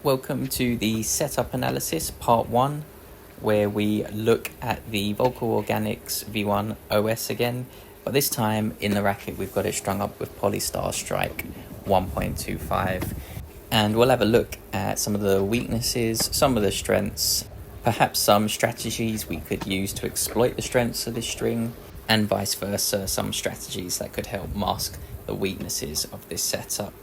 Welcome to the setup analysis part 1, where we look at the Volkl Organix V1 OS again, but this time in the racket we've got it strung up with PolyStar Strike 1.25, and we'll have a look at some of the weaknesses, some of the strengths, perhaps some strategies we could use to exploit the strengths of this string, and vice versa, some strategies that could help mask the weaknesses of this setup.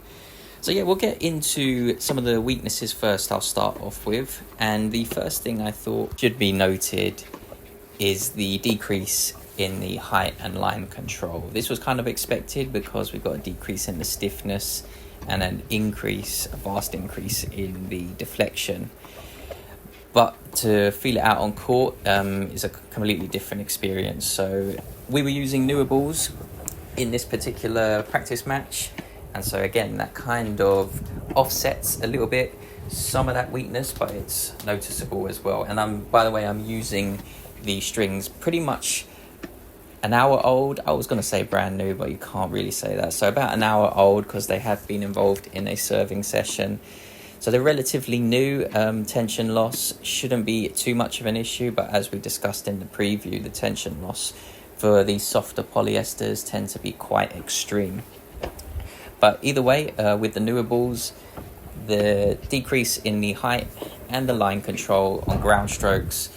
So yeah, we'll get into some of the weaknesses first. I'll start off with, and the first thing I thought should be noted is the decrease in the height and line control. This was kind of expected because we've got a decrease in the stiffness and a vast increase in the deflection. But to feel it out on court is a completely different experience. So we were using newer balls in this particular practice match. And so again, that kind of offsets a little bit some of that weakness, but it's noticeable as well. And by the way, I'm using the strings pretty much an hour old. I was going to say brand new, but you can't really say that. So about an hour old because they have been involved in a serving session. So they're relatively new. Tension loss shouldn't be too much of an issue, but as we discussed in the preview, the tension loss for these softer polyesters tend to be quite extreme. But either way, with the newer balls, the decrease in the height and the line control on ground strokes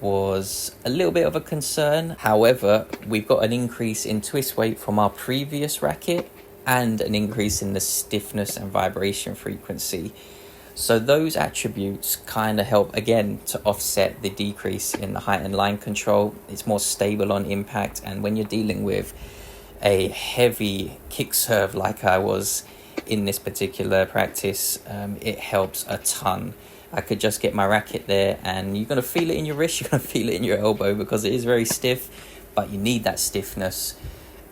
was a little bit of a concern. However, we've got an increase in twist weight from our previous racket and an increase in the stiffness and vibration frequency. So those attributes kind of help, again, to offset the decrease in the height and line control. It's more stable on impact, and when you're dealing with a heavy kick serve like I was in this particular practice, it helps a ton. I could just get my racket there and you're going to feel it in your wrist, you're going to feel it in your elbow because it is very stiff, but you need that stiffness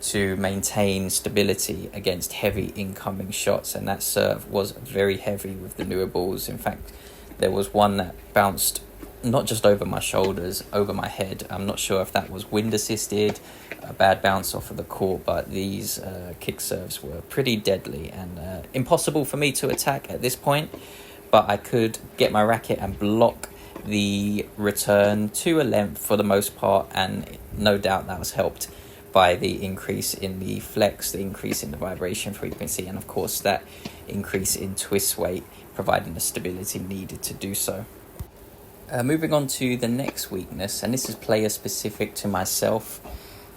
to maintain stability against heavy incoming shots, and that serve was very heavy with the newer balls. In fact, there was one that bounced not just over my shoulders, over my head. I'm not sure if that was wind assisted, a bad bounce off of the court, but these kick serves were pretty deadly and impossible for me to attack at this point, but I could get my racket and block the return to a length for the most part, and no doubt that was helped by the increase in the flex, the increase in the vibration frequency, and of course that increase in twist weight, providing the stability needed to do so. Moving on to the next weakness, and this is player specific to myself,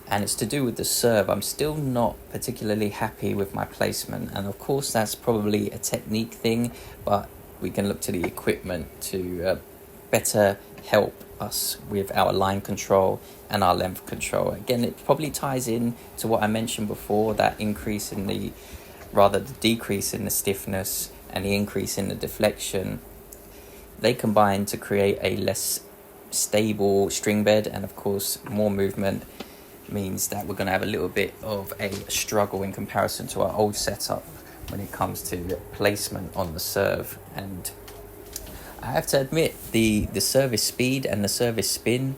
and it's to do with the serve. I'm still not particularly happy with my placement, and of course that's probably a technique thing, but we can look to the equipment to better help us with our line control and our length control. Again, it probably ties in to what I mentioned before, that decrease in the stiffness and the increase in the deflection. They combine to create a less stable string bed, and of course more movement means that we're going to have a little bit of a struggle in comparison to our old setup when it comes to placement on the serve. And I have to admit, the service speed and the service spin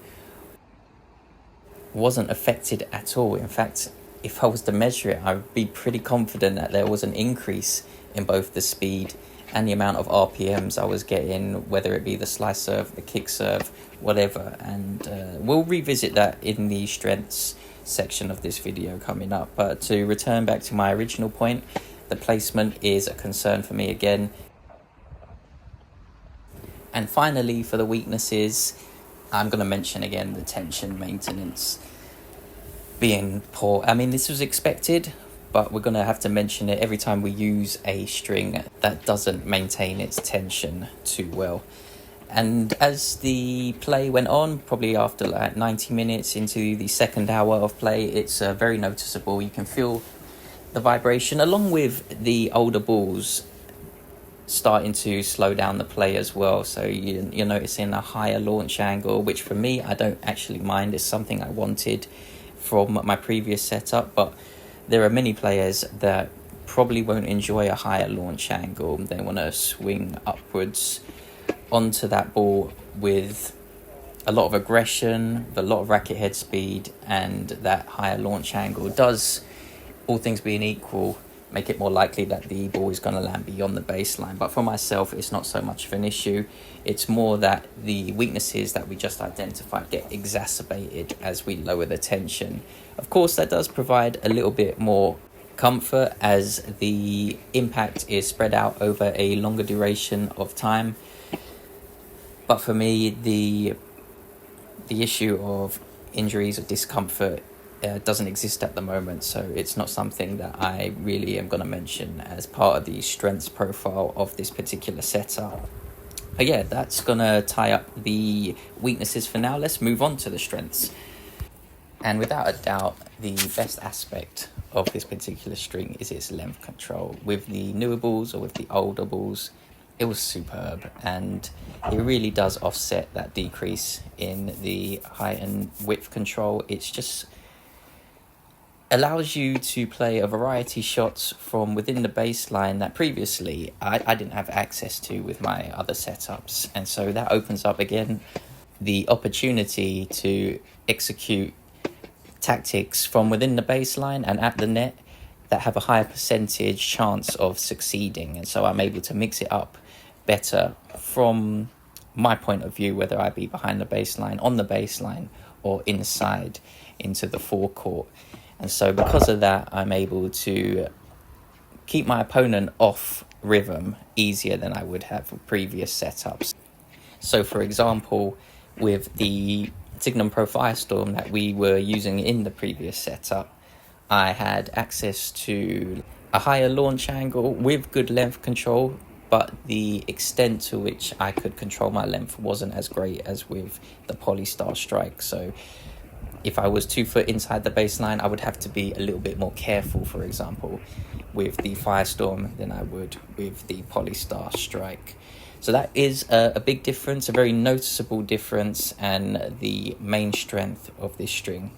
wasn't affected at all. In fact, if I was to measure it, I would be pretty confident that there was an increase in both the speed and the amount of RPMs I was getting, whether it be the slice serve, the kick serve, whatever. And we'll revisit that in the strengths section of this video coming up. But to return back to my original point, the placement is a concern for me again. And finally, for the weaknesses, I'm going to mention again the tension maintenance being poor. I mean, this was expected, but we're going to have to mention it every time we use a string that doesn't maintain its tension too well. And as the play went on, probably after like 90 minutes into the second hour of play, it's very noticeable. You can feel the vibration, along with the older balls starting to slow down the play as well. So you're noticing a higher launch angle, which for me, I don't actually mind. It's something I wanted from my previous setup, but there are many players that probably won't enjoy a higher launch angle. They want to swing upwards onto that ball with a lot of aggression, a lot of racket head speed, and that higher launch angle does, all things being equal, make it more likely that the ball is going to land beyond the baseline. But for myself, it's not so much of an issue. It's more that the weaknesses that we just identified get exacerbated as we lower the tension. Of course, that does provide a little bit more comfort as the impact is spread out over a longer duration of time. But for me, the issue of injuries or discomfort doesn't exist at the moment, so it's not something that I really am going to mention as part of the strengths profile of this particular setup. But yeah, that's going to tie up the weaknesses for now. Let's move on to the strengths. And without a doubt, the best aspect of this particular string is its length control. With the newer balls or with the older balls, it was superb, and it really does offset that decrease in the height and width control. It's just allows you to play a variety of shots from within the baseline that previously I didn't have access to with my other setups. And so that opens up again the opportunity to execute tactics from within the baseline and at the net that have a higher percentage chance of succeeding. And so I'm able to mix it up better from my point of view, whether I be behind the baseline, on the baseline, or inside into the forecourt. And so because of that, I'm able to keep my opponent off rhythm easier than I would have with previous setups. So for example, with the Signum Pro Firestorm that we were using in the previous setup, I had access to a higher launch angle with good length control, but the extent to which I could control my length wasn't as great as with the PolyStar strike. So if I was 2 foot inside the baseline, I would have to be a little bit more careful, for example, with the Firestorm than I would with the PolyStar strike. So that is a big difference, a very noticeable difference, and the main strength of this string.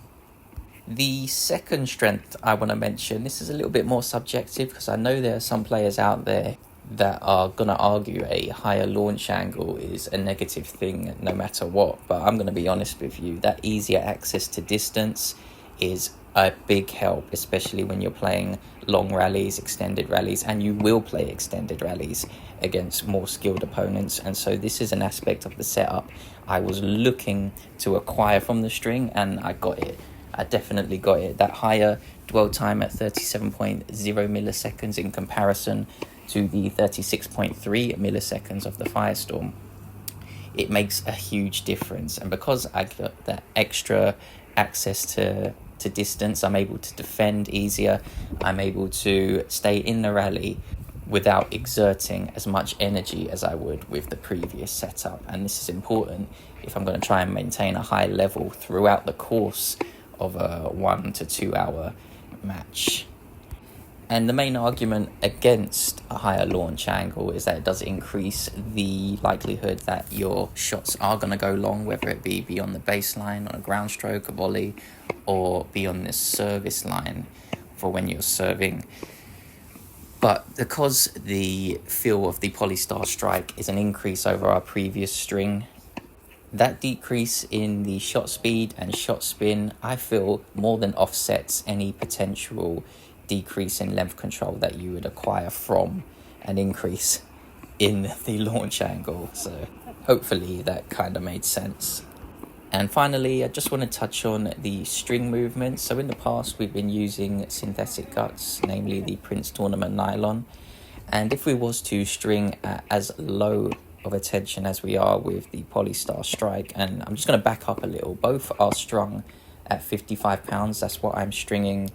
The second strength I want to mention, this is a little bit more subjective because I know there are some players out there that are going to argue a higher launch angle is a negative thing no matter what. But I'm going to be honest with you, that easier access to distance is a big help, especially when you're playing long rallies, extended rallies, and you will play extended rallies against more skilled opponents. And so this is an aspect of the setup I was looking to acquire from the string, and I got it. I definitely got it. That higher dwell time at 37.0 milliseconds in comparison to the 36.3 milliseconds of the Firestorm, it makes a huge difference. And because I got that extra access to distance, I'm able to defend easier. I'm able to stay in the rally without exerting as much energy as I would with the previous setup. And this is important if I'm going to try and maintain a high level throughout the course of a 1 to 2 hour match. And the main argument against a higher launch angle is that it does increase the likelihood that your shots are going to go long, whether it be beyond the baseline on a ground stroke, a volley, or beyond the service line for when you're serving. But because the feel of the PolyStar strike is an increase over our previous string, that decrease in the shot speed and shot spin, I feel, more than offsets any potential decrease in length control that you would acquire from an increase in the launch angle. So hopefully that kind of made sense. And finally, I just want to touch on the string movement. So in the past, we've been using synthetic guts, namely the Prince Tournament nylon. And if we was to string at as low of a tension as we are with the PolyStar strike, and I'm just going to back up a little, both are strung at 55 pounds. That's what I'm stringing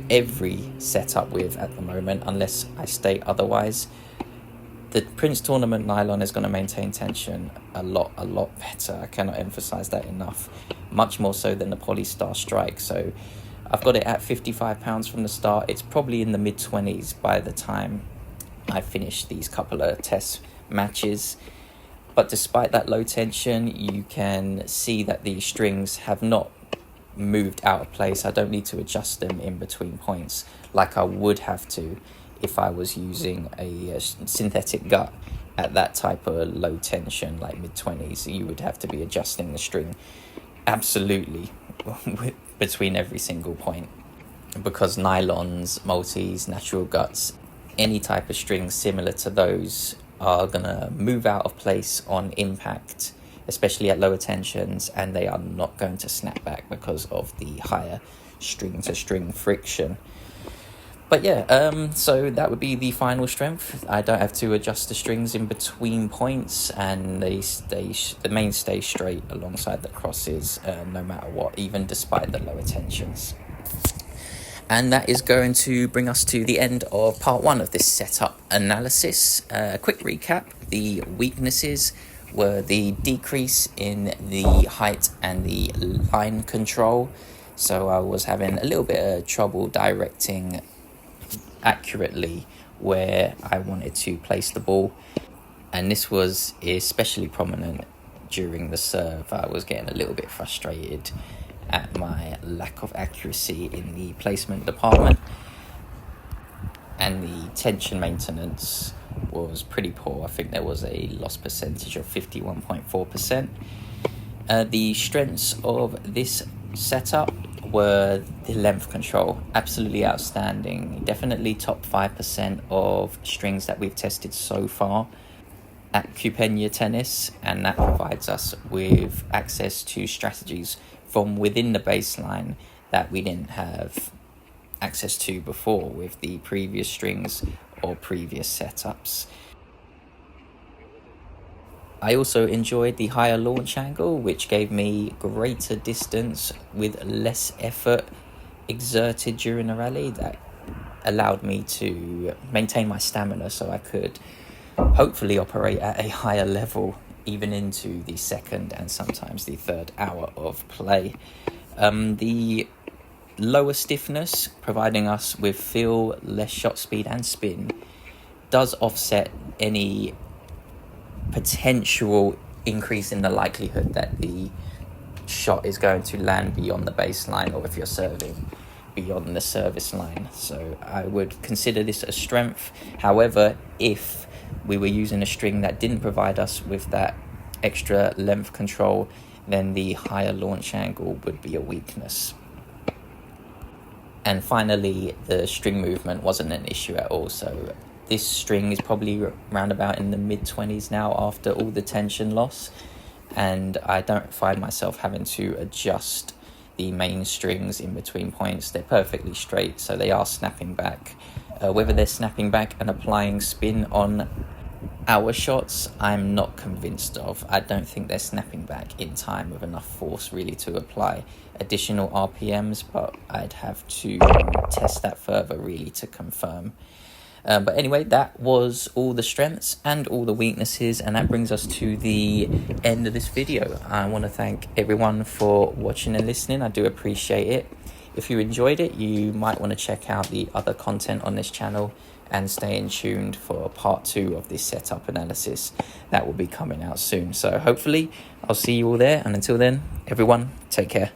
every setup with at the moment, unless I state otherwise. The Prince Tournament nylon is going to maintain tension a lot better. I cannot emphasize that enough, much more so than the PolyStar strike. So I've got it at 55 pounds from the start. It's probably in the mid-20s by the time I finish these couple of test matches. But despite that low tension, you can see that the strings have not moved out of place. I don't need to adjust them in between points like I would have to if I was using a synthetic gut at that type of low tension, like mid-20s. You would have to be adjusting the string absolutely between every single point. because nylons, multis, natural guts, any type of string similar to those are gonna move out of place on impact, especially at lower tensions, and they are not going to snap back because of the higher string to string friction. But yeah, so that would be the final strength. I don't have to adjust the strings in between points, and the main stays straight alongside the crosses, no matter what, even despite the lower tensions. And that is going to bring us to the end of part 1 of this setup analysis. Quick recap: the weaknesses were the decrease in the height and the line control. So I was having a little bit of trouble directing accurately where I wanted to place the ball, and this was especially prominent during the serve. I was getting a little bit frustrated at my lack of accuracy in the placement department, and the tension maintenance was pretty poor. I think there was a loss percentage of 51.4%. The strengths of this setup were the length control, absolutely outstanding, definitely top 5% of strings that we've tested so far at Cupenia Tennis, and that provides us with access to strategies from within the baseline that we didn't have access to before with the previous strings or previous setups. I also enjoyed the higher launch angle, which gave me greater distance with less effort exerted during the rally. That allowed me to maintain my stamina so I could hopefully operate at a higher level even into the second and sometimes the third hour of play. The lower stiffness, providing us with feel, less shot speed and spin, does offset any potential increase in the likelihood that the shot is going to land beyond the baseline, or if you're serving beyond the service line. So I would consider this a strength. However, if we were using a string that didn't provide us with that extra length control, then the higher launch angle would be a weakness. And finally, the string movement wasn't an issue at all. So this string is probably around about in the mid-20s now after all the tension loss, and I don't find myself having to adjust the main strings in between points. They're perfectly straight, so they are snapping back. Whether they're snapping back and applying spin on our shots, I'm not convinced of. I don't think they're snapping back in time with enough force really to apply additional RPMs, but I'd have to test that further really to confirm. But anyway, that was all the strengths and all the weaknesses, and that brings us to the end of this video. I want to thank everyone for watching and listening. I do appreciate it. If you enjoyed it, you might want to check out the other content on this channel and stay in tuned for part 2 of this setup analysis that will be coming out soon. So hopefully I'll see you all there, and until then, everyone, take care.